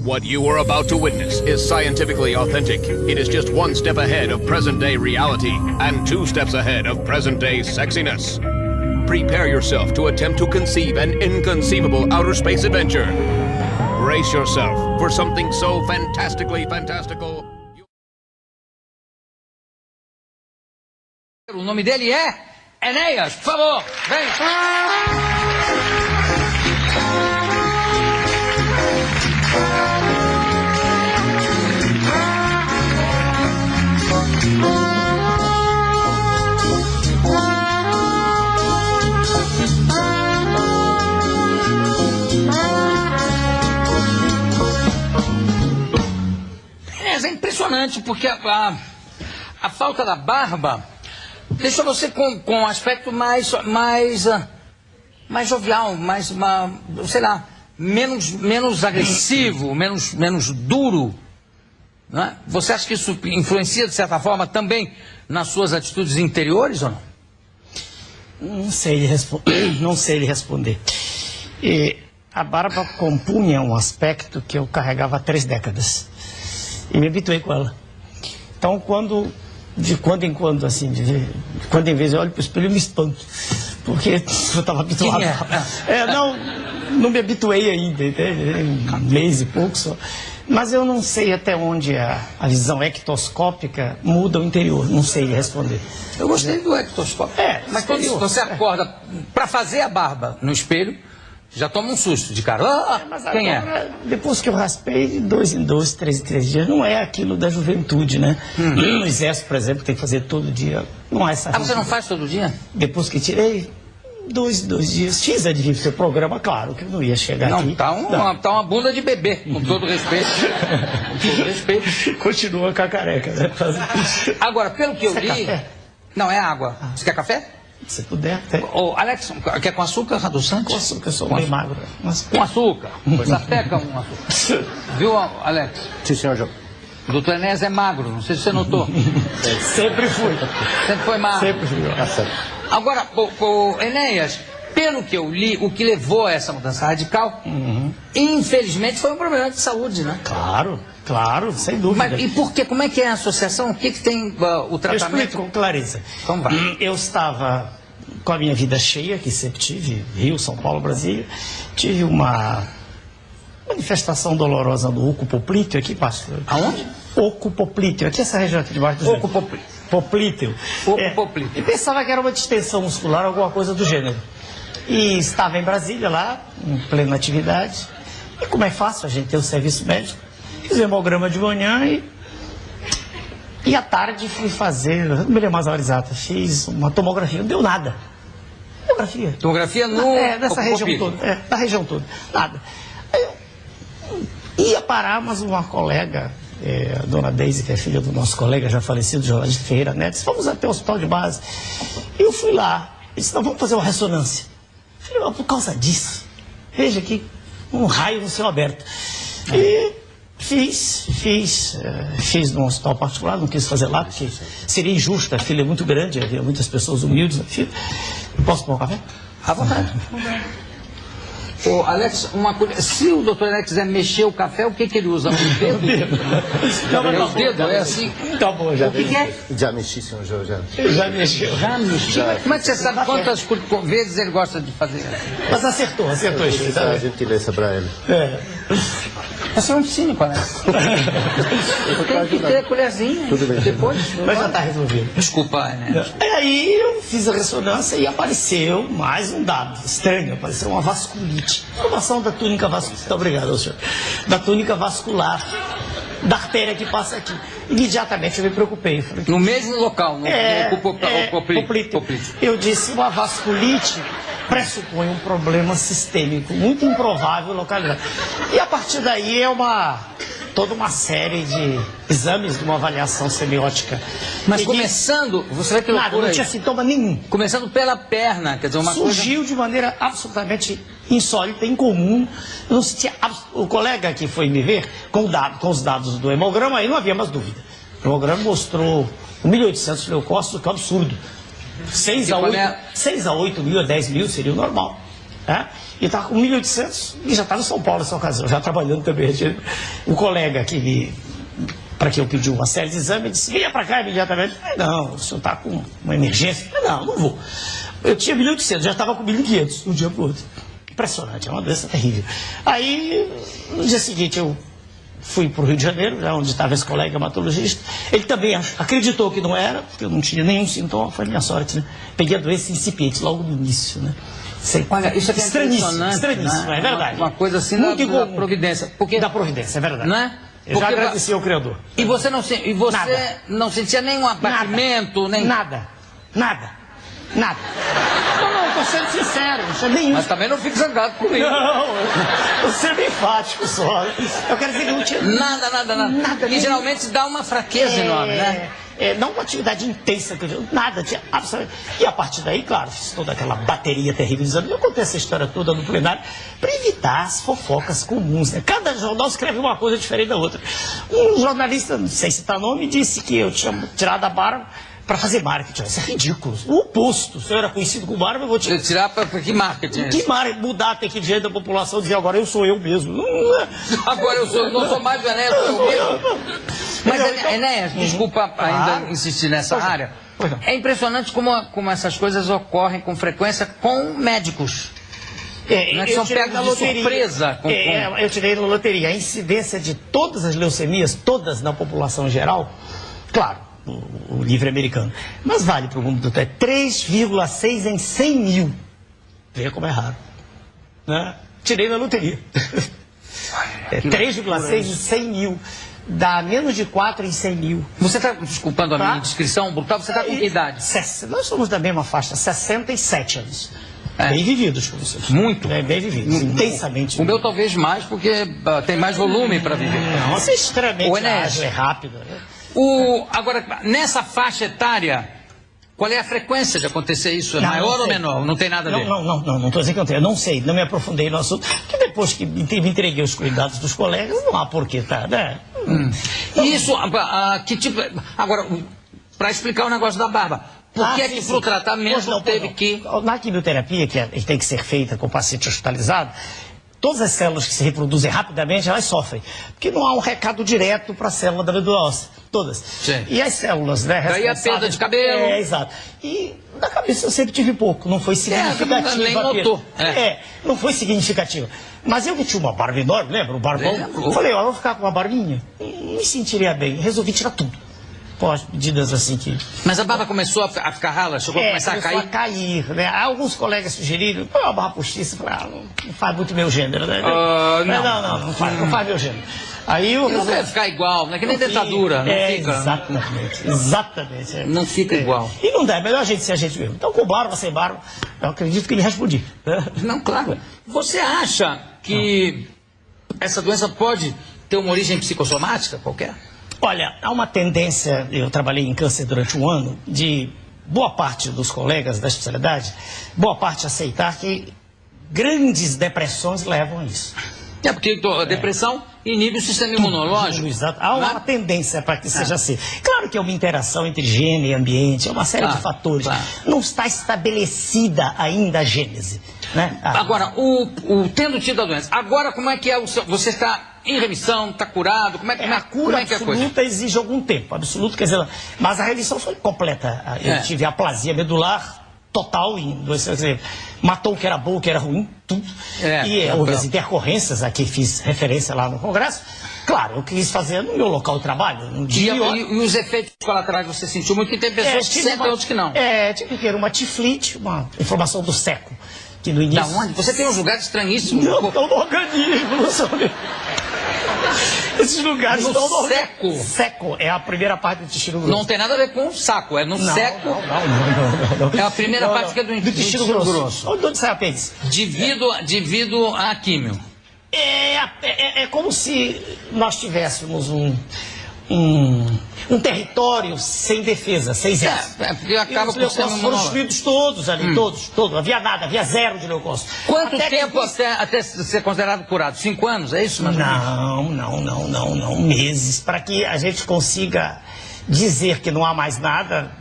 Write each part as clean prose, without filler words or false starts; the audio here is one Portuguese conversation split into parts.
What you are about to witness is scientifically authentic. It is just one step ahead of present-day reality and two steps ahead of present-day sexiness. Prepare yourself to attempt to conceive an inconceivable outer space adventure. Brace yourself for something so fantastically fantastical. O nome dele é Enéas, por favor, vem. É impressionante porque a falta da barba deixa você com um aspecto mais jovial, sei lá, menos agressivo, menos duro. Não é? Você acha que isso influencia, de certa forma, também nas suas atitudes interiores ou não? Não sei lhe responder. A barba compunha um aspecto que eu carregava há 3 décadas. E me habituei com ela. Então, de quando em quando, assim, de quando em vez eu olho para o espelho, eu me espanto. Porque eu estava habituado. Não me habituei ainda, um mês e pouco só. Mas eu não sei até onde a visão ectoscópica muda o interior. Não sei responder. Eu gostei do ectoscópico. Mas quando você acorda para fazer a barba no espelho, já toma um susto de cara. Mas quem agora, depois que eu raspei, de 2 em 2, 3 em 3 dias, não é aquilo da juventude, né? No exército, por exemplo, tem que fazer todo dia. Não é essa. Você não faz todo dia? Depois que tirei, 2 em 2 dias. Fiz de seu programa, claro, que eu não ia chegar aqui. Tá uma bunda de bebê, com todo respeito. Com todo respeito. Continua com a careca, né? Agora, pelo que eu li... Café? Não, é água. Você quer café? Se puder, até. Ô, Alex, quer com açúcar, adoçante? Com açúcar, eu sou bem magro. Com açúcar. Sapeca um açúcar. Viu, Alex? Sim, senhor João. O doutor Enéas é magro, não sei se você notou. Sempre fui. Sempre foi magro. Sempre fui. Agora, Enéas, pelo que eu li, o que levou a essa mudança radical, infelizmente, foi um problema de saúde, né? Claro, sem dúvida. Mas e por quê? Como é que é a associação? O que tem o tratamento? Eu explico com clareza. Então vai. Eu estava com a minha vida cheia, que sempre tive, Rio, São Paulo, Brasília. Tive uma manifestação dolorosa do oco poplíteo aqui, pastor. Aonde? Oco poplíteo, aqui essa região aqui debaixo do oco poplíteo. Poplíteo. E pensava que era uma distensão muscular, alguma coisa do gênero. E estava em Brasília lá, em plena atividade. E como é fácil, a gente tem o serviço médico. Fiz hemograma de manhã e à tarde fui fazer, não me lembro mais a hora exata, fiz uma tomografia, não deu nada. Tomografia no... nessa região toda, na região toda, nada. Aí eu ia parar, mas uma colega, a dona Deise, que é filha do nosso colega já falecido, jornalista Ferreira Neto, disse, vamos até o hospital de base. E eu fui lá, disse, não, vamos fazer uma ressonância. Eu falei, por causa disso, veja aqui, um raio no céu aberto. E... Fiz num hospital particular, não quis fazer lá, porque seria injusto, a fila é muito grande, havia muitas pessoas humildes na fila. Posso tomar um café? À vontade. Ô, Alex, se o doutor Alex quiser mexer o café, o que ele usa? O dedo? Não, o dedo, é assim? Tá bom, já. O que é? Já mexi, senhor João, já. Já mexeu. Já mexeu? Como é que você sabe quantas vezes ele gosta de fazer? Mas acertou. Isso é a gentileza para ele. Você é um cínico, Alex. Tem que ter a colherzinha. Tudo bem. Depois. Mas já está resolvido. Desculpa, né? Aí eu fiz a ressonância e apareceu mais um dado estranho. Apareceu uma vasculite. Formação da túnica vascular. Muito obrigado, senhor. Da túnica vascular. Da artéria que passa aqui. Imediatamente eu me preocupei. Falei, no mesmo local, no poplíteo. Eu disse, uma vasculite pressupõe um problema sistêmico muito improvável localizado. E a partir daí toda uma série de exames de uma avaliação semiótica. Mas começando, você vai ter nada, não tinha sintoma nenhum. Começando pela perna, quer dizer, surgiu de maneira absolutamente insólita, incomum. Eu não sentia o colega que foi me ver com os dados do hemograma, aí não havia mais dúvida. O hemograma mostrou 1.800 leucócitos, que é um absurdo. 6 a 8 mil a 10 mil seria o normal. Né? E estava com 1.800 e já estava em São Paulo nessa ocasião, já trabalhando também. O colega para quem eu pedi uma série de exames, disse, venha para cá imediatamente. Não, o senhor está com uma emergência. Não vou. Eu tinha 1.800, já estava com 1.500 de um dia para o outro. Impressionante, é uma doença terrível. Aí, no dia seguinte, eu fui para o Rio de Janeiro, onde estava esse colega hematologista. Ele também acreditou que não era, porque eu não tinha nenhum sintoma, foi minha sorte, né? Peguei a doença incipiente logo no início, né? Olha, isso aqui é estranhíssimo, né? é verdade. Uma coisa assim muito da providência. Porque, da providência, é verdade. não é? Eu já agradeci ao Criador. E você não sentia nenhum abatimento? Nada. Não, estou sendo sincero, não sei nenhum. Mas também não fique zangado comigo. Não, eu sendo enfático só. Eu quero dizer que não tinha nada. E geralmente dá uma fraqueza enorme, né? Não uma atividade intensa, nada, tinha absolutamente. E a partir daí, claro, fiz toda aquela bateria terrível de exames. Eu contei essa história toda no plenário para evitar as fofocas comuns, né? Cada jornal escreve uma coisa diferente da outra. Um jornalista, não sei citar nome, disse que eu tinha tirado a barba para fazer marketing. Isso é ridículo. O oposto. O senhor era conhecido com barba, eu vou tirar. Tirar para que marketing? Que marketing? Mudar, ter que dizer da população, dizer agora eu sou eu mesmo. Agora não sou mais o Enéas, sou eu mesmo. Mas, Enéas, desculpa ainda insistir nessa área. É impressionante como essas coisas ocorrem com frequência com médicos. Não é que são pegos de surpresa. Eu tirei na loteria. A incidência de todas as leucemias, todas na população geral, claro, o livre americano, mas vale para o mundo todo, é 3,6 em 100 mil. Veja como é raro. Né? Tirei na loteria. 3,6 em 100 mil. Dá menos de 4 em 100 mil. Você está, desculpando a minha indiscrição brutal, você está com que idade? Nós somos da mesma faixa, 67 anos. Bem vividos com vocês. Muito. Bem vividos, intensamente. O meu talvez mais, porque tem mais volume para viver. Não, você é extremamente ágil, é rápido. Né? Agora, nessa faixa etária, qual é a frequência de acontecer isso? É maior ou menor? Não tem nada a ver? Não estou dizendo que não tem. Eu não sei, não me aprofundei no assunto. Porque depois que me entreguei os cuidados dos colegas, não há porquê, tá? Né? Isso, que tipo... Agora, para explicar o negócio da barba, por que para o tratamento teve que... Na quimioterapia, que tem que ser feita com o paciente hospitalizado, todas as células que se reproduzem rapidamente, elas sofrem. Porque não há um recado direto para a célula da medula óssea. Todas. Sim. E as células, né? Daí a perda de cabelo. Exato. E na cabeça eu sempre tive pouco. Não foi significativo. Nem notou. Não foi significativo. Mas eu que tinha uma barba enorme, lembra? O barbão. Eu falei, eu vou ficar com uma barbinha. Me sentiria bem. Resolvi tirar tudo. Com as medidas assim que... Mas a barba começou a ficar rala? Chegou a começar a cair? Começou a cair, né? Alguns colegas sugeriram, põe uma barra postiça. Eu falei, não faz muito meu gênero, né? Não faz meu gênero. Aí não deve ficar igual, não é que nem dentadura, não fica. Exatamente. Não fica igual. E não dá, é melhor a gente ser a gente mesmo. Então, com barba, sem barba, eu acredito que ele respondi. Não, claro. Você acha que essa doença pode ter uma origem psicossomática qualquer? Olha, há uma tendência, eu trabalhei em câncer durante um ano, de boa parte dos colegas da especialidade, boa parte aceitar que grandes depressões levam a isso. Porque a depressão inibe o sistema imunológico. Exato. Há uma tendência para que seja assim. Claro que é uma interação entre gene e ambiente, é uma série de fatores. Não está estabelecida ainda a gênese. Né? Agora, tendo tido a doença, agora como é que é o seu... Você está em remissão, está curado? A cura absoluta exige algum tempo. Absoluto, quer dizer... Mas a remissão foi completa. Eu tive aplasia medular total em 2 anos. Matou o que era bom, o que era ruim, tudo. Houve as intercorrências a que fiz referência lá no Congresso. Claro, eu quis fazer no meu local de trabalho. E os efeitos colaterais você sentiu muito? Que tem pessoas que sentem, outros que não. Tive que ter uma tiflite, uma inflamação do seco. Que no início... Da onde? Você tem uns lugares estranhíssimos. Não, estão no organismo, não sabe? Esses lugares estão no seco. Seco é a primeira parte do intestino grosso. Não tem nada a ver com o saco, é no seco. Não. É a primeira parte que é do intestino grosso. Onde sai a apêndice? Devido à químio. É como se nós tivéssemos um território sem defesa, sem exército. Porque acaba por ser foram destruídos todos ali, todos. Havia nada, havia zero de leucócitos. Quanto tempo até ser considerado curado? 5 anos, é isso? Não. Meses. Para que a gente consiga dizer que não há mais nada,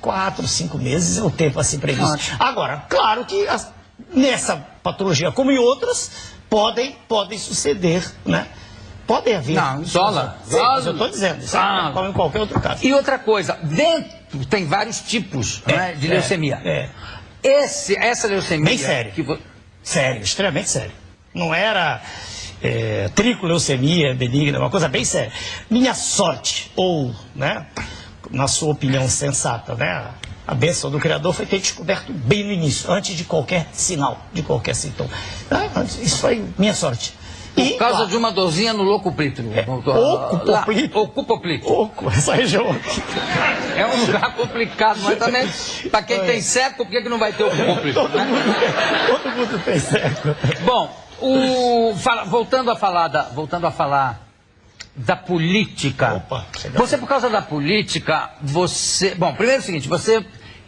4, 5 meses é o tempo assim previsto. Agora, claro que nessa patologia como em outras, podem suceder, né? Podem haver. Não, dólar. Mas eu estou dizendo, isso como em qualquer outro caso. E outra coisa, dentro tem vários tipos né, de leucemia. Essa leucemia... Bem sério. Sério, extremamente sério. Não era tricoleucemia benigna, uma coisa bem séria. Minha sorte, ou, né, na sua opinião sensata, né, a bênção do Criador foi ter descoberto bem no início, antes de qualquer sinal, de qualquer sintoma. Isso foi minha sorte. Por causa de uma dorzinha no locuplítero. Oco, essa região aqui. É um lugar complicado, mas também, para quem tem seco, por que não vai ter ocuplítero? Todo mundo tem seco. Bom, voltando a falar da política. Opa, você, por causa da política, você... Bom, primeiro é o seguinte,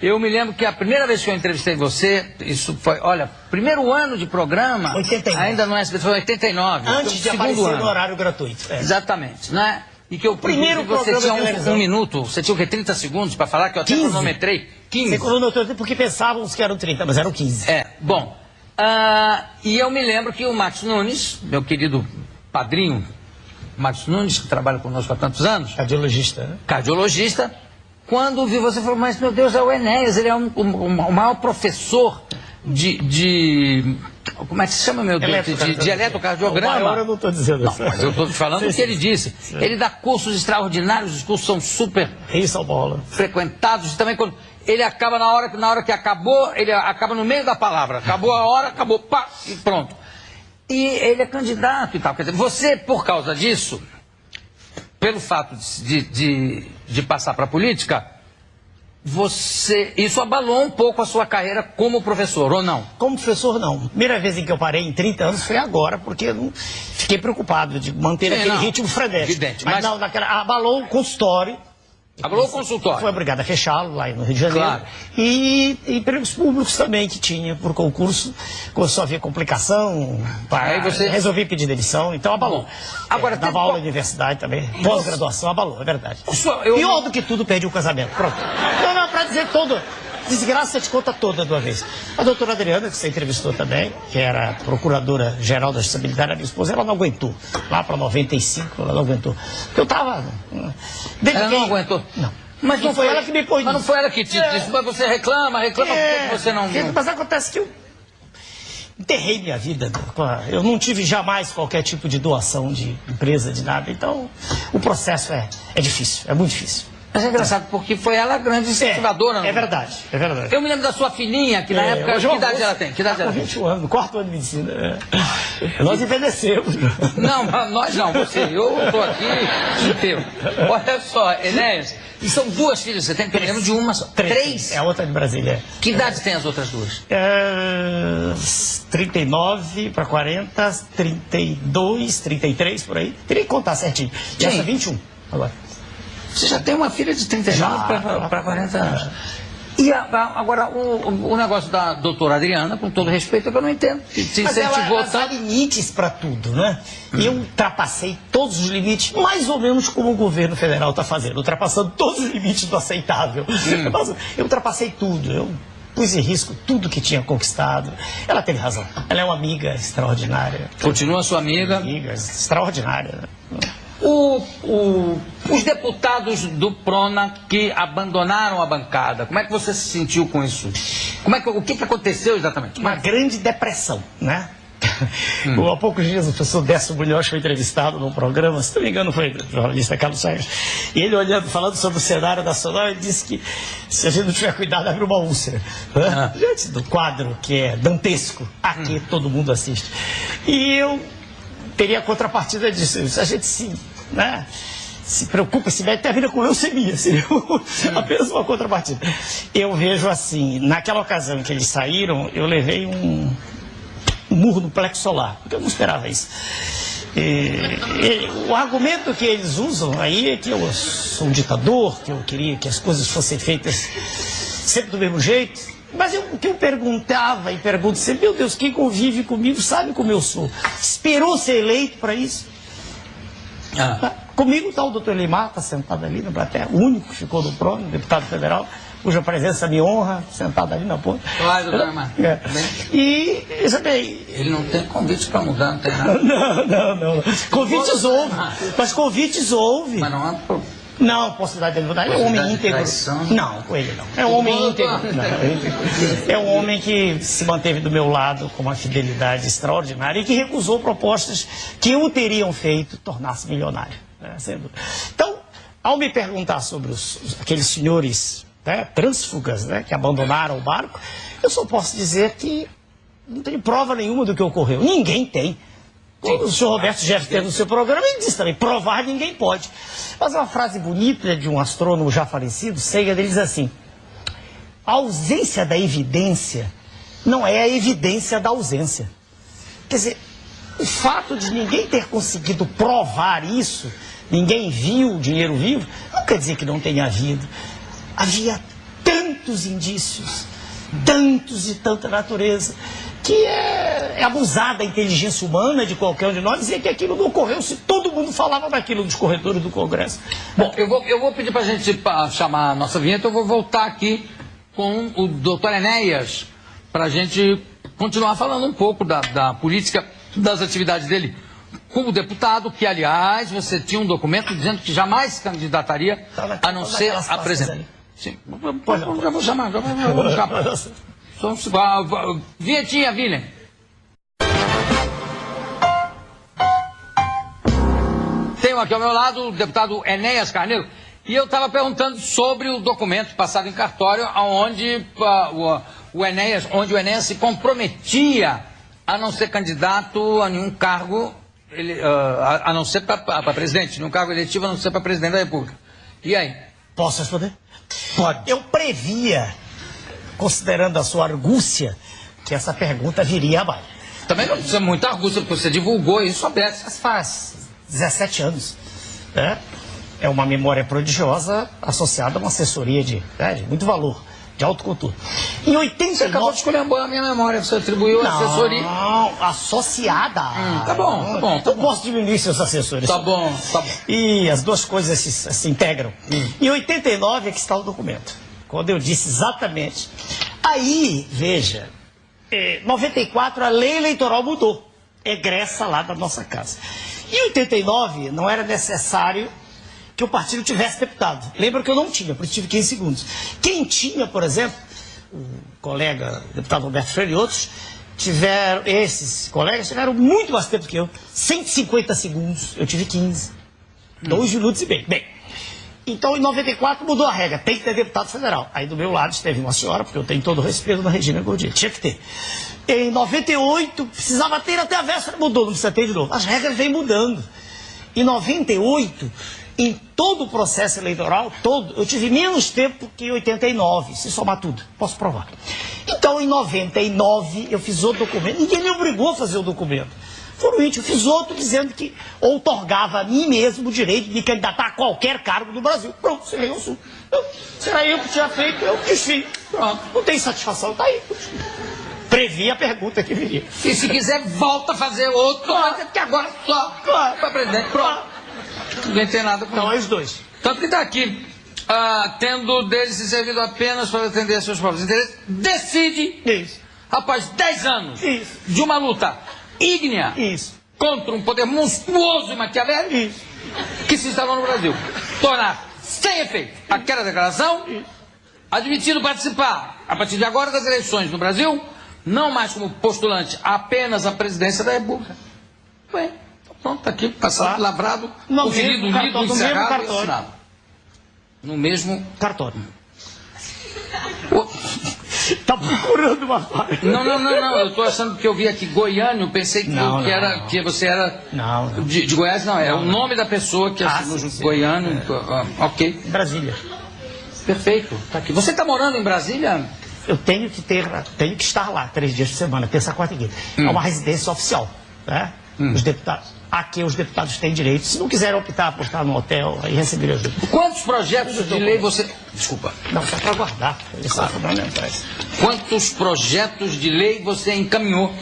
eu me lembro que a primeira vez que eu entrevistei você, isso foi, olha, primeiro ano de programa, 89. Ainda não é SBT, foi 89. Antes de aparecer no horário gratuito. Exatamente, né? E que eu primeiro você tinha um minuto, você tinha o quê? 30 segundos para falar, que eu até 15. cronometrei. 15. Você cronometrou porque pensávamos que eram 30, mas eram 15. Bom, e eu me lembro que o Marcos Nunes, meu querido padrinho, Marcos Nunes, que trabalha conosco há tantos anos. Cardiologista, né? Cardiologista. Quando viu você, falou, mas meu Deus, é o Enéas, ele é o maior professor de como é que se chama, meu Deus? De eletrocardiograma. Agora eu não estou dizendo isso. Não, mas eu estou te falando o que ele disse. Sim. Ele dá cursos extraordinários, os cursos são super frequentados. Também quando ele acaba na hora que acabou, ele acaba no meio da palavra. Acabou a hora, acabou, pá, e pronto. E ele é candidato e tal. Quer dizer, você, por causa disso, pelo fato de passar para a política, isso abalou um pouco a sua carreira como professor, ou não? Como professor, não. Primeira vez em que eu parei em 30 anos foi agora, porque eu fiquei preocupado de manter aquele ritmo frenético. Evidente, mas não, abalou o consultório. Abalou o consultório. Foi obrigado a fechá-lo lá no Rio de Janeiro. Claro. E empregos públicos também que tinha por concurso. Começou a haver complicação. Aí você... Resolvi pedir demissão, então abalou. Bom, agora, dava aula na universidade também. Pós-graduação abalou, é verdade. Pior do que tudo, perdi o casamento. Pronto. Não, pra dizer todo. Desgraça te conta toda de uma vez. A doutora Adriana, que você entrevistou também, que era procuradora-geral da Estabilidade da minha esposa, ela não aguentou. Lá para 95, ela não aguentou. Eu tava... Ela não aguentou? Não. Mas não foi ela que me pôs. Mas não foi ela que te disse. Mas você reclama, por que você não... Mas acontece que eu enterrei minha vida. Eu não tive jamais qualquer tipo de doação de empresa, de nada. Então, o processo é difícil, é muito difícil. Mas é engraçado, porque foi ela a grande incentivadora. É verdade, é verdade. Eu me lembro da sua filhinha, que na época... Que idade ela tem? Que idade ela tem? 21 anos, no quarto ano de medicina. Nós envelhecemos. Não, nós não, você. Eu estou aqui inteiro. Olha só, Enéas, e são duas filhas, você tem que lembrar de uma só. Três? É a outra de Brasília. Que idade tem as outras duas? 39 para 40, 32, 33, por aí. Teria que contar certinho. E essa 21 agora. Você já tem uma filha de 39 para 40 anos. E agora, o negócio da doutora Adriana, com todo respeito, é que eu não entendo. Mas ela dá limites para tudo, né? Eu ultrapassei todos os limites, mais ou menos como o governo federal está fazendo, ultrapassando todos os limites do aceitável. Eu ultrapassei tudo, eu pus em risco tudo que tinha conquistado. Ela teve razão. Ela é uma amiga extraordinária. Continua sua amiga? Amiga extraordinária. Os deputados do PRONA que abandonaram a bancada, como é que você se sentiu com isso? O que aconteceu exatamente? Uma grande depressão, né? Há poucos dias o professor Décio Bulhosa foi entrevistado num programa, se não me engano foi o jornalista Carlos Sérgio, e ele falando sobre o cenário nacional, ele disse que se a gente não tiver cuidado, abre uma úlcera, né? Diante do quadro que é dantesco, aqui todo mundo assiste. E eu teria a contrapartida disso, se a gente se preocupa, se mete, termina com leucemia, seria apenas uma contrapartida. Eu vejo assim, naquela ocasião em que eles saíram, eu levei um murro no plexo solar, porque eu não esperava isso. O argumento que eles usam aí é que eu sou um ditador, que eu queria que as coisas fossem feitas sempre do mesmo jeito. Mas o que eu perguntava e pergunto sempre, meu Deus, quem convive comigo sabe como eu sou. Esperou ser eleito para isso? Comigo está o doutor Elimar, está sentado ali na plateia, o único que ficou no PRONA, deputado federal. cuja presença me honra, sentado ali na ponta. Claro, doutor Amar. E, sabe, Ele não tem convite para mudar, não tem nada. não. Convites houve, mas convites houve. Mas não há Não, possibilidade dele mudar. Ele é um homem íntegro. Não, com ele não. É um homem íntegro. É um homem que se manteve do meu lado com uma fidelidade extraordinária e que recusou propostas que o teriam feito tornar-se milionário. Né? Então, ao me perguntar sobre aqueles senhores, né, trânsfugas, né, que abandonaram o barco, eu só posso dizer que não tem prova nenhuma do que ocorreu. Ninguém tem. O senhor Roberto Jefferson teve no seu programa, ele disse também, provar ninguém pode. Mas uma frase bonita de um astrônomo já falecido, Sagan, ele diz assim: a ausência da evidência não é a evidência da ausência. Quer dizer, o fato de ninguém ter conseguido provar isso, ninguém viu o dinheiro vivo, não quer dizer que não tenha havido. Havia tantos indícios, tantos de tanta natureza, que é abusar da inteligência humana de qualquer um de nós dizer que aquilo não ocorreu se todo mundo falava daquilo dos corredores do Congresso. Bom, eu vou pedir para a gente chamar a nossa vinheta, eu vou voltar aqui com o doutor Enéas, para a gente continuar falando um pouco da política, das atividades dele como deputado, que, aliás, você tinha um documento dizendo que jamais se candidataria a não ser apresentado. Sim, já vou chamar, vamos chamar. Vinhetinha, William. Tenho aqui ao meu lado o deputado Enéas Carneiro. E eu estava perguntando sobre o documento passado em cartório, onde o Enéas se comprometia a não ser candidato a nenhum cargo, a não ser para presidente, nenhum cargo eletivo a não ser para presidente da República. E aí? Posso responder? Pode. Eu previa, considerando a sua argúcia, que essa pergunta viria abaixo. Também não precisa muita argúcia, porque você divulgou isso aberto. Mas faz 17 anos. Né? É uma memória prodigiosa associada a uma assessoria de muito valor, de alto conteúdo. Em 89... Você acabou de escolher a minha memória, você atribuiu a assessoria. Não, associada. Tá bom. Eu posso diminuir seus assessores. Tá bom. E as duas coisas se integram. Em 89 é que está o documento. Quando eu disse exatamente. Aí, veja, 94 a lei eleitoral mudou. Egressa lá da nossa casa. Em 89 não era necessário que o partido tivesse deputado. Lembra que eu não tinha, por isso tive 15 segundos. Quem tinha, por exemplo, o colega, o deputado Roberto Freire e outros, esses colegas tiveram muito mais tempo que eu. 150 segundos, eu tive 15. 2 minutos e meio. Bem, então em 94 mudou a regra, tem que ter deputado federal. Aí do meu lado esteve uma senhora, porque eu tenho todo o respeito da Regina Gordilho, tinha que ter. Em 98, precisava ter até a véspera, mudou, não precisa ter de novo. As regras vêm mudando. Em 98, em todo o processo eleitoral, eu tive menos tempo que em 89, se somar tudo, posso provar. Então, em 99, eu fiz outro documento, ninguém me obrigou a fazer o documento. Formalmente, eu fiz outro dizendo que outorgava a mim mesmo o direito de me candidatar a qualquer cargo do Brasil. Pronto, você ganhou o sul. Será eu que tinha feito, eu desfiz. Pronto, não tem satisfação, tá aí. Previ a pergunta que viria. E se quiser, volta a fazer outro, porque agora só para presidente. Pronto. Ninguém tem nada com Então, é os dois. Tanto que está aqui, tendo dele se servido apenas para atender seus próprios interesses, decide, Isso. rapaz, 10 anos Isso. de uma luta ígnea Isso. contra um poder monstruoso e maquiavélico Isso. que se instalou no Brasil. Tornar sem efeito aquela declaração, admitindo participar, a partir de agora, das eleições no Brasil, não mais como postulante apenas à presidência da República. Bem, pronto, está aqui, passado, lavrado, conferido, lido, encerrado e assinado. No mesmo cartório. Está procurando uma falha. Não, eu estou achando que eu vi aqui Goiânia, pensei que você era de Goiás, não, é o nome da pessoa que assinou junto Goiânia, ok. Brasília. Perfeito, está aqui. Você está morando em Brasília? Eu tenho que estar lá 3 dias por semana, terça, quarta e quinta. É uma residência oficial, né? Os deputados. Aqui os deputados têm direito. Se não quiserem optar por estar no hotel, aí receberam ajuda. Quantos projetos de lei você... Desculpa. Não, só para guardar. Eles são fundamentais. Quantos projetos de lei você encaminhou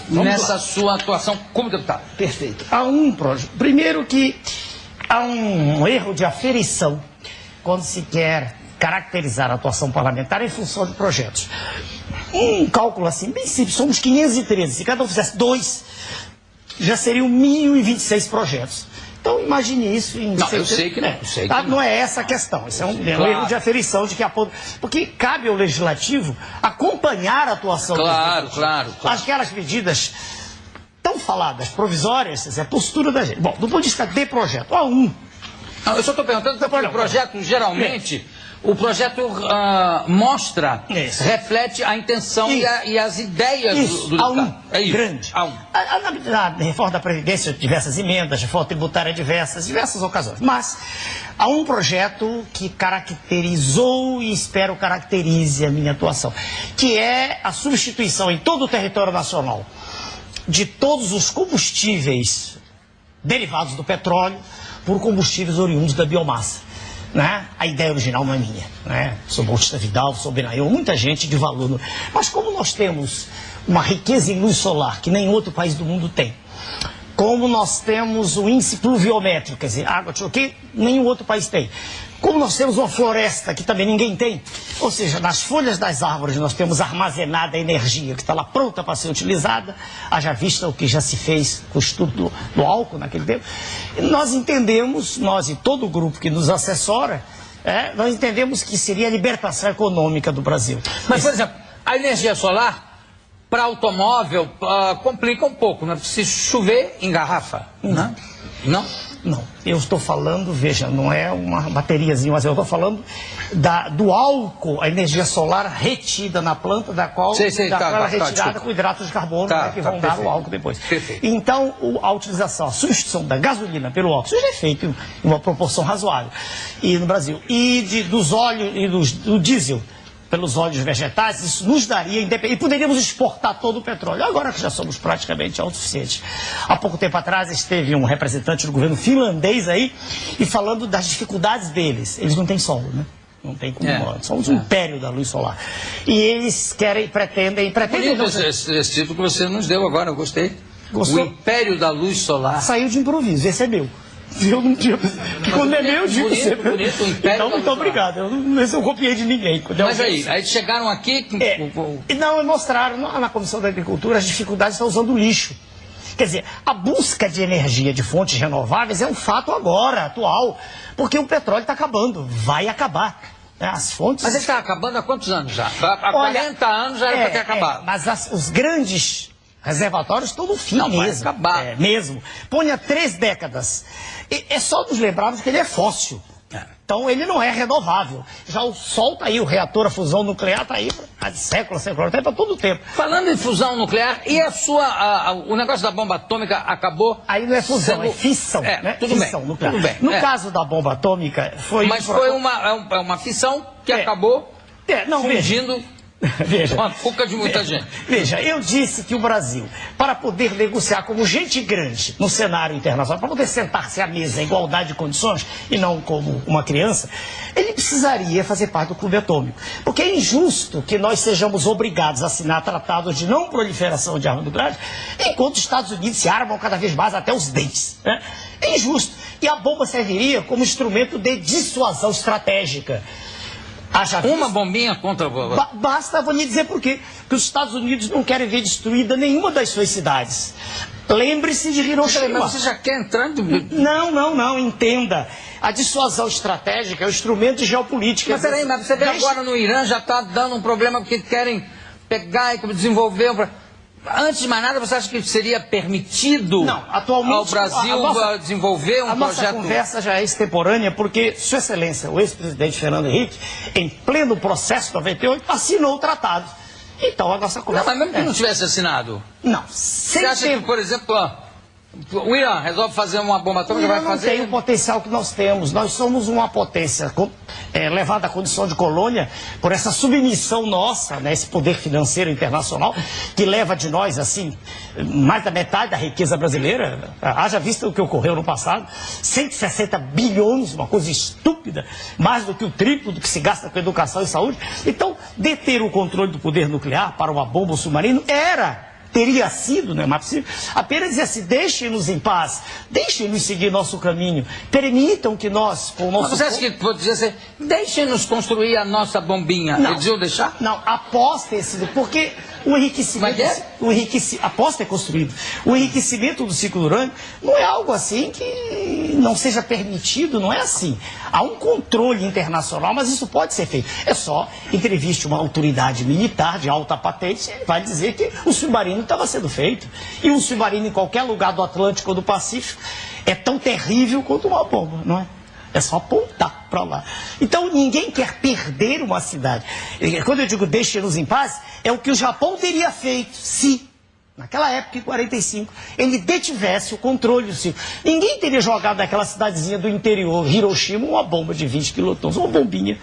nessa sua atuação como deputado? Perfeito. Há um projeto. Primeiro que há um erro de aferição quando se quer caracterizar a atuação parlamentar em função de projetos. Um cálculo assim, bem simples, somos 513. Se cada um fizesse 2, já seriam 1.026 projetos. Então imagine isso em... Não, eu sei que não. Eu sei que não é essa a questão. Isso é um erro de aferição de que a... Porque cabe ao Legislativo acompanhar a atuação do Executivo. Claro. Aquelas medidas tão faladas, provisórias, é a postura da gente. Bom, do ponto de vista de projeto, A1. Não, eu só estou perguntando porque o projeto, geralmente, o projeto mostra, reflete a intenção e as ideias do deputado. É isso. Grande. Na reforma da Previdência, diversas emendas, reforma tributária diversas ocasiões. Mas há um projeto que caracterizou e espero caracterize a minha atuação, que é a substituição em todo o território nacional de todos os combustíveis derivados do petróleo por combustíveis oriundos da biomassa. Né? A ideia original não é minha. Né? Sou Bautista Vidal, sou Benayon, muita gente de valor. Mas como nós temos uma riqueza em luz solar que nem outro país do mundo tem, como nós temos o índice pluviométrico, quer dizer, água que nenhum outro país tem, como nós temos uma floresta que também ninguém tem, ou seja, nas folhas das árvores nós temos armazenada a energia que está lá pronta para ser utilizada, haja vista o que já se fez com o estudo do álcool naquele tempo, nós entendemos, nós e todo o grupo que nos assessora, nós entendemos que seria a libertação econômica do Brasil. Mas, por exemplo, a energia solar para automóvel complica um pouco, né? Se chover, engarrafa, né? Não, eu estou falando, veja, não é uma bateriazinha, mas eu estou falando do álcool, a energia solar retida na planta, da qual ela é retirada com hidratos de carbono, que vão dar o álcool depois. Perfeito. Então, a utilização, a substituição da gasolina pelo álcool, isso já é feito em uma proporção razoável no Brasil. E dos óleos e do diesel pelos óleos vegetais, isso nos daria independência. E poderíamos exportar todo o petróleo, agora que já somos praticamente autossuficientes. Há pouco tempo atrás esteve um representante do governo finlandês aí, e falando das dificuldades deles. Eles não têm solo, né? Não tem como morar. Somos um império da luz solar. E eles pretendem... Bonito esse título que você nos deu agora, eu gostei. Gostou? O império da luz solar. Saiu de improviso, esse é meu. Eu não tinha... Quando é meu, eu digo sempre. Então, muito obrigado. Eu copiei de ninguém. Mas aí chegaram aqui... Não, mostraram na Comissão da Agricultura as dificuldades de estar usando lixo. Quer dizer, a busca de energia de fontes renováveis é um fato agora, atual, porque o petróleo está acabando, vai acabar. As fontes... Mas ele está acabando há quantos anos já? Há 40 anos já era para ter acabado. Mas os grandes reservatórios estão no fim mesmo. Vai acabar. Mesmo. Ponha 3 décadas. É só nos lembrarmos que ele é fóssil. Então ele não é renovável. Já o Sol está aí, o reator, a fusão nuclear está aí há séculos, está para todo o tempo. Falando em fusão nuclear, e o negócio da bomba atômica acabou... Aí não é fusão, é fissão. Né? Tudo fissão bem, nuclear. Tudo bem. No caso da bomba atômica, foi... Mas foi uma fissão que acabou fundindo... Veja, uma cuca de muita gente. Veja, eu disse que o Brasil, para poder negociar como gente grande no cenário internacional, para poder sentar-se à mesa em igualdade de condições e não como uma criança, ele precisaria fazer parte do clube atômico. Porque é injusto que nós sejamos obrigados a assinar tratados de não proliferação de armas nucleares, enquanto os Estados Unidos se armam cada vez mais até os dentes. Né? É injusto. E a bomba serviria como instrumento de dissuasão estratégica. Uma bombinha contra... Basta, vou lhe dizer por quê. Porque os Estados Unidos não querem ver destruída nenhuma das suas cidades. Lembre-se de Hiroshima. Mas você já quer entrar... Não, entenda. A dissuasão estratégica é um instrumento de geopolítica. Mas peraí, mas você vê agora no Irã já está dando um problema porque querem pegar e desenvolver... Antes de mais nada, você acha que seria permitido ao Brasil desenvolver um projeto? A nossa conversa já é extemporânea, porque Sua Excelência, o ex-presidente Fernando Henrique, em pleno processo 98, assinou o tratado. Então a nossa conversa... Não, mas mesmo que não tivesse assinado? Não. Você acha que, por exemplo, o Irã resolve fazer uma bomba atômica, vai fazer... Não tem o potencial que nós temos. Nós somos uma potência levada à condição de colônia por essa submissão nossa, né, esse poder financeiro internacional, que leva de nós, assim, mais da metade da riqueza brasileira. Haja vista o que ocorreu no passado. 160 bilhões, uma coisa estúpida, mais do que o triplo do que se gasta com educação e saúde. Então, deter o controle do poder nuclear para uma bomba submarina era teria sido, não é mais possível, apenas dizer assim, deixem-nos em paz, deixem-nos seguir nosso caminho, permitam que nós, com o nosso... Mas você acha que pode dizer assim, deixem-nos construir a nossa bombinha? Não. Eles iam deixar? Não, após ter sido, porque o enriquecimento... após ter construído, o enriquecimento do ciclo do urânio não é algo assim que não seja permitido, não é assim. Há um controle internacional, mas isso pode ser feito. É só entreviste uma autoridade militar de alta patente, vai dizer que o submarino estava sendo feito. E um submarino em qualquer lugar do Atlântico ou do Pacífico é tão terrível quanto uma bomba, não é? É só apontar para lá. Então ninguém quer perder uma cidade. Quando eu digo deixe-nos em paz, é o que o Japão teria feito se, naquela época, em 45, ele detivesse o controle do ciclo. Ninguém teria jogado naquela cidadezinha do interior, Hiroshima, uma bomba de 20 quilotons, uma bombinha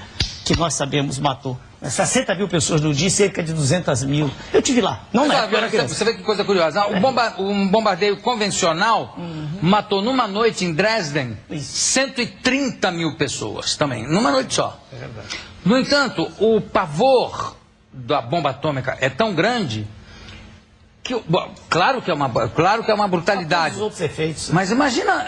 que nós sabemos matou 60 mil pessoas no dia, cerca de 200 mil. Eu tive lá, não na época, eu era criança. Você vê que coisa curiosa. Um bombardeio convencional matou numa noite em Dresden 130 mil pessoas também, numa noite só. É verdade. No entanto, o pavor da bomba atômica é tão grande que, bom, claro que é uma brutalidade. Os outros efeitos. Mas imagina,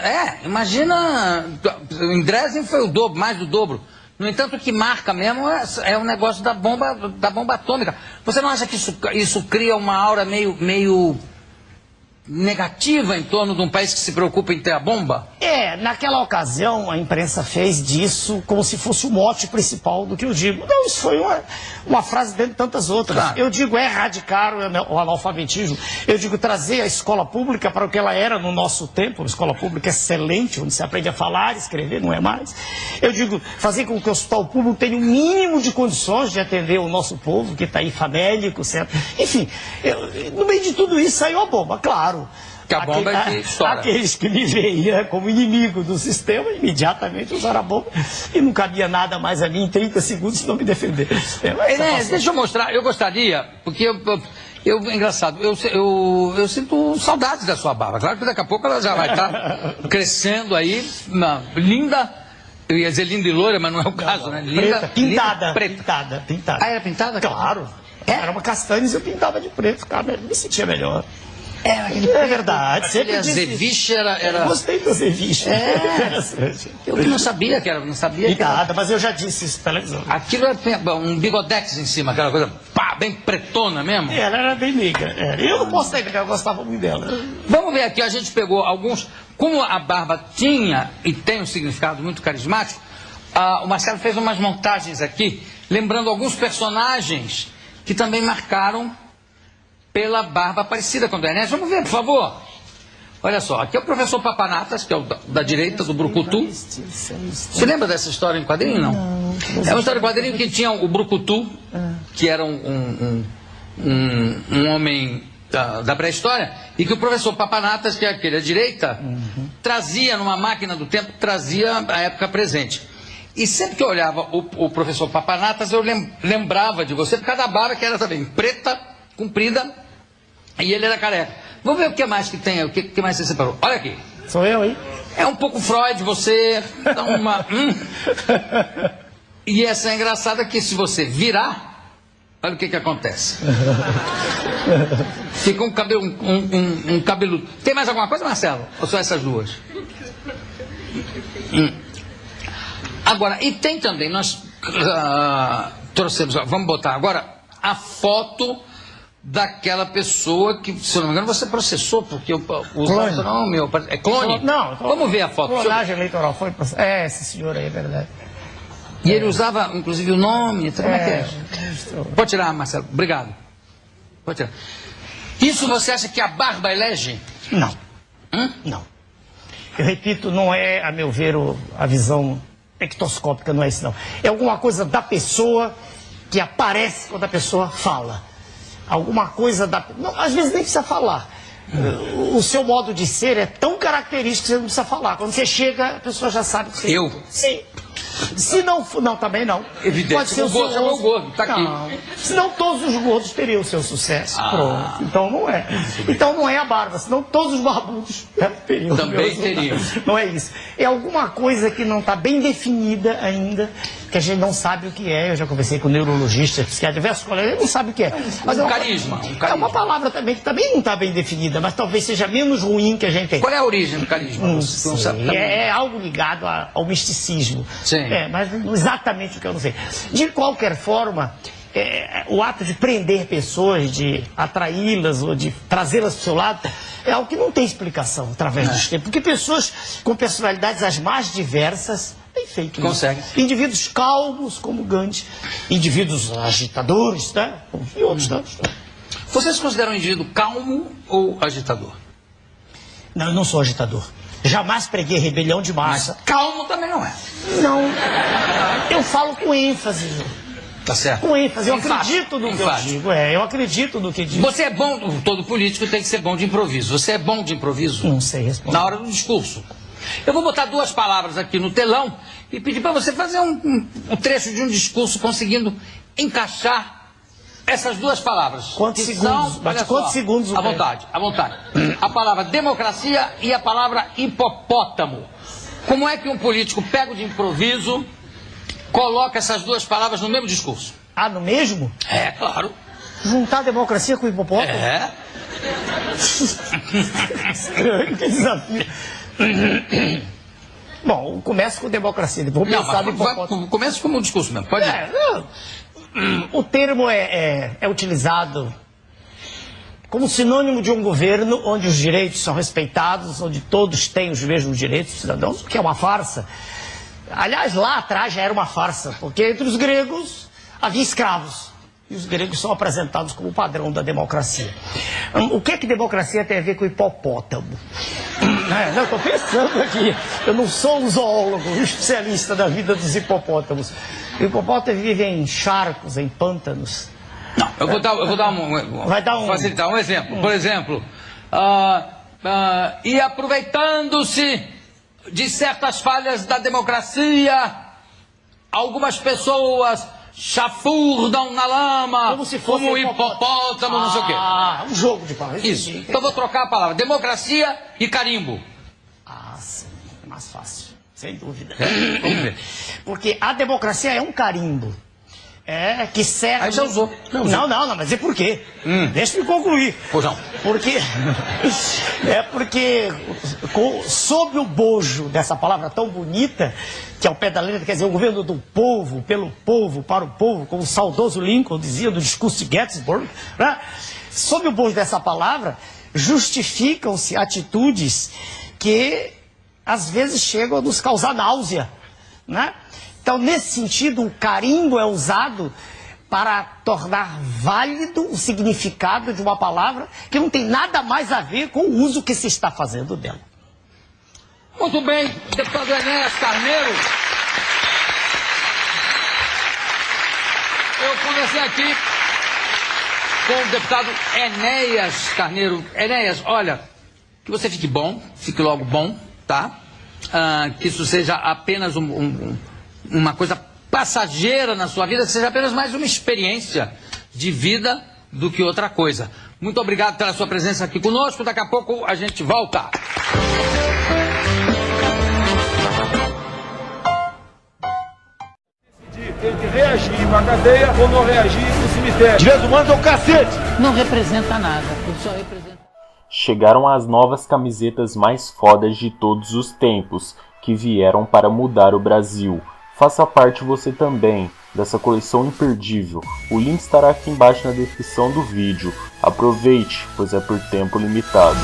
em Dresden foi o dobro, mais do dobro. No entanto, o que marca mesmo é o negócio da bomba atômica. Você não acha que isso cria uma aura meio negativa em torno de um país que se preocupa em ter a bomba? Naquela ocasião a imprensa fez disso como se fosse o mote principal do que eu digo. Não, isso foi uma frase dentre tantas outras. Claro. Eu digo erradicar o analfabetismo. Eu digo trazer a escola pública para o que ela era no nosso tempo, uma escola pública excelente, onde se aprende a falar, escrever, não é mais. Eu digo fazer com que o hospital público tenha o mínimo de condições de atender o nosso povo, que está aí famélico, certo? Enfim, no meio de tudo isso saiu a bomba, claro. Que a bomba é que estoura. Aqueles que me veiam como inimigo do sistema, imediatamente usaram a bomba e não cabia nada mais a mim em 30 segundos se não me defender. Deixa eu mostrar, eu gostaria, porque engraçado, eu sinto saudades da sua barba. Claro que daqui a pouco ela já vai estar crescendo aí, linda, eu ia dizer linda e loira, mas não é o caso, né? Linda, pintada, preta. pintada. Ah, era pintada? Claro. Era uma castanha e eu pintava de preto, cara, me sentia melhor. É verdade. Aquele azeviche era... Eu gostei do azeviche. Eu não sabia que era, não sabia pintada, que era... mas eu já disse isso na televisão. Aquilo era um bigodex em cima, aquela coisa, pá, bem pretona mesmo. Ela era bem negra. Eu não posso negar, eu gostava muito dela. Vamos ver aqui, a gente pegou alguns... Como a barba tinha e tem um significado muito carismático, o Marcelo fez umas montagens aqui, lembrando alguns personagens que também marcaram pela barba aparecida com o Ernesto. Vamos ver, por favor. Olha só, aqui é o professor Papanatas, que é o da direita, do Brucutu. Você lembra dessa história em quadrinho, não? É uma história em quadrinho que tinha o Brucutu, que era um homem da pré-história, e que o professor Papanatas, que é aquele à direita, trazia numa máquina do tempo, trazia a época presente. E sempre que eu olhava o professor Papanatas, eu lembrava de você, por causa da barba, que era também preta, comprida, e ele era careca. Vamos ver o que mais que tem, o que mais você separou. Olha aqui. Sou eu, hein? É um pouco Freud, você dá uma... E essa é engraçada que se você virar, olha o que acontece. Fica um cabelo... Tem mais alguma coisa, Marcelo? Ou só essas duas? Agora, e tem também, nós trouxemos, vamos botar agora a foto daquela pessoa que, se eu não me engano, você processou, porque o nome é clone? Não. Vamos ver a foto. Clonagem eleitoral foi processado. Esse senhor aí, é verdade. E ele usava, inclusive, o nome, como é que é? Pode tirar, Marcelo, obrigado. Pode tirar. Isso você acha que a barba elege? Não. Não. Eu repito, não é, a meu ver, a visão ectoscópica, não é isso não. É alguma coisa da pessoa que aparece quando a pessoa fala. Alguma coisa da... Não, às vezes nem precisa falar. O seu modo de ser é tão característico que você não precisa falar. Quando você chega, a pessoa já sabe que você... Eu? Sim. Se não... Não, também não. Evidente. Pode ser o seu chamou o gordo, tá aqui. Não. Senão todos os gordos teriam o seu sucesso. Pronto. Então não é. Então não é a barba. Senão todos os barbudos teriam. Também teriam. Não é isso. É alguma coisa que não está bem definida ainda, que a gente não sabe o que é. Eu já conversei com neurologistas, psiquiatras, diversos colegas, ele não sabe o que é. Mas carisma. É uma palavra também que também não está bem definida, mas talvez seja menos ruim que a gente tem. Qual é a origem do carisma? Não sei. É algo ligado ao misticismo. Sim. Mas exatamente o que eu não sei. De qualquer forma, o ato de prender pessoas, de atraí-las ou de trazê-las para o seu lado, é algo que não tem explicação através dos tempos. Porque pessoas com personalidades as mais diversas têm feito isso. Consegue. Indivíduos calmos, como Gandhi, indivíduos agitadores, né? E outros tantos. Você se considera um indivíduo calmo ou agitador? Não, eu não sou agitador. Jamais preguei rebelião de massa. Mas calmo também não é. Não. Eu falo com ênfase. Tá certo. Com ênfase. Eu Enfático. acredito no que eu digo. Eu acredito no que digo. Você é bom, todo político tem que ser bom de improviso. Você é bom de improviso? Não sei responder. Na hora do discurso. Eu vou botar 2 palavras aqui no telão e pedir para você fazer um trecho de um discurso conseguindo encaixar essas 2 palavras. Quantos que segundos? São, Mas olha quantos só, segundos o à quê? vontade, à vontade. A palavra democracia e a palavra hipopótamo. Como é que um político pega de improviso, coloca essas 2 palavras no mesmo discurso? Ah, no mesmo? É, claro. Juntar a democracia com o hipopótamo? É. Estranho, que desafio. Bom, começa com democracia, depois Não, pensar no mas hipopótamo. começa como um discurso mesmo, pode ir. O termo é utilizado como sinônimo de um governo onde os direitos são respeitados, onde todos têm os mesmos direitos, cidadãos, o que é uma farsa. Aliás, lá atrás já era uma farsa, porque entre os gregos havia escravos. E os gregos são apresentados como o padrão da democracia. O que é que democracia tem a ver com hipopótamo? Eu estou pensando aqui. Eu não sou um zoólogo, um especialista da vida dos hipopótamos. O hipopótamo vive em charcos, em pântanos. Não, eu vou dar Vai dar facilitar um exemplo. Por exemplo, e aproveitando-se de certas falhas da democracia, algumas pessoas chafurdam na lama Como se fosse um hipopótamo, não sei o quê. Ah, um jogo de palavras. Isso. Então vou trocar a palavra democracia e carimbo. Ah, sim. É mais fácil, sem dúvida. Vamos ver. Porque a democracia é um carimbo. Que serve... Aí já usou. Não, mas e por quê? Deixa eu concluir. Pois não. Porque sob o bojo dessa palavra tão bonita, que ao pé da letra quer dizer o governo do povo, pelo povo, para o povo, como o saudoso Lincoln dizia no discurso de Gettysburg, né? Sob o bojo dessa palavra, justificam-se atitudes que às vezes chegam a nos causar náusea, né? Então, nesse sentido, o carimbo é usado para tornar válido o significado de uma palavra que não tem nada mais a ver com o uso que se está fazendo dela. Muito bem, deputado Enéas Carneiro. Eu conversei aqui com o deputado Enéas Carneiro. Enéas, olha, que você fique bom, fique logo bom, tá? Que isso seja apenas uma coisa passageira na sua vida, que seja apenas mais uma experiência de vida do que outra coisa. Muito obrigado pela sua presença aqui conosco. Daqui a pouco a gente volta. Tem que reagir pra cadeia ou não reagir pro cemitério. Direito humano é o cacete! Não representa nada, ele só representa... Chegaram as novas camisetas mais fodas de todos os tempos, que vieram para mudar o Brasil. Faça parte você também dessa coleção imperdível. O link estará aqui embaixo na descrição do vídeo. Aproveite, pois é por tempo limitado.